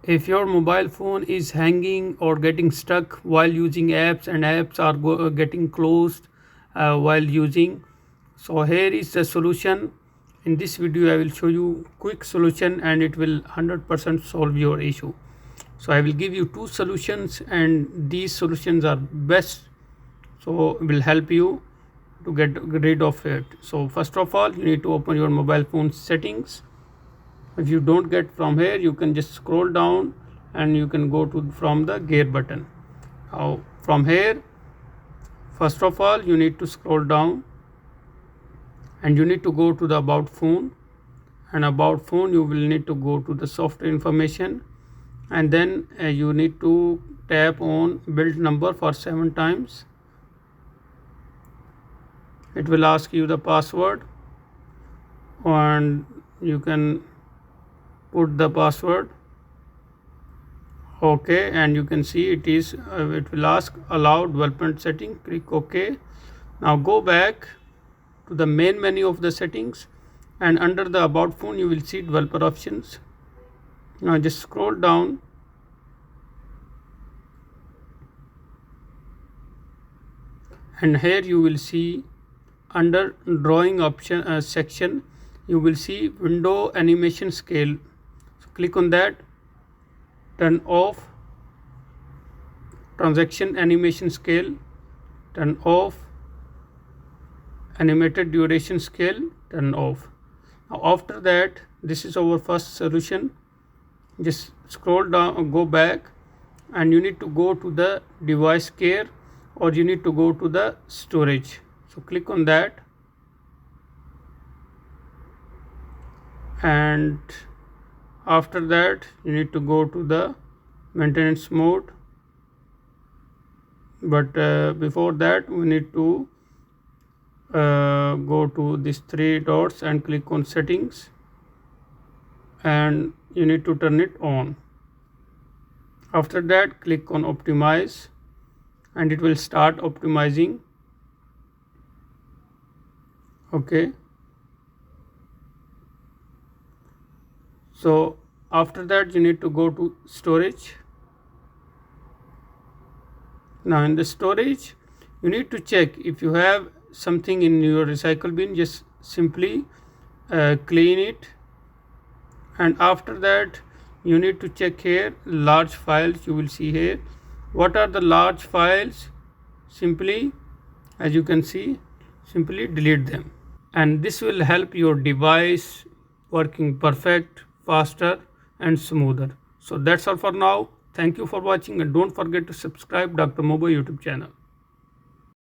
If your mobile phone is hanging or getting stuck while using apps and apps are getting closed while using, so here is the solution. In this video I will show you quick solution and it will 100% solve your issue. So I will give you two solutions and these solutions are best, so will help you to get rid of it. So first of all, you need to open your mobile phone settings. If you don't get from here, you can just scroll down and you can go to from the gear button. Now from here, first of all, you need to scroll down and you need to go to the about phone, and about phone you will need to go to the software information, and then you need to tap on build number for 7 times. It will ask you the password and you can put the password. Okay, and you can see it is it will ask allow development setting, click OK. Now go back to the main menu of the settings and under the about phone you will see developer options. Now just scroll down and here you will see under drawing option section you will see window animation scale. So click on that, turn off transaction animation scale, turn off animated duration scale, turn off. Now after that, this is our first solution. Just scroll down, go back and you need to go to the device care or you need to go to the storage. So click on that and after that you need to go to the maintenance mode, but before that we need to go to these 3 dots and click on settings and you need to turn it on. After that click on optimize and it will start optimizing. Okay, so after that you need to go to storage. Now in the storage you need to check if you have something in your recycle bin, just simply clean it, and after that you need to check here large files. You will see here what are the large files. Simply, as you can see, simply delete them and this will help your device working perfect, faster and smoother. So that's all for now. Thank you for watching and don't forget to subscribe Dr. Mobo YouTube channel.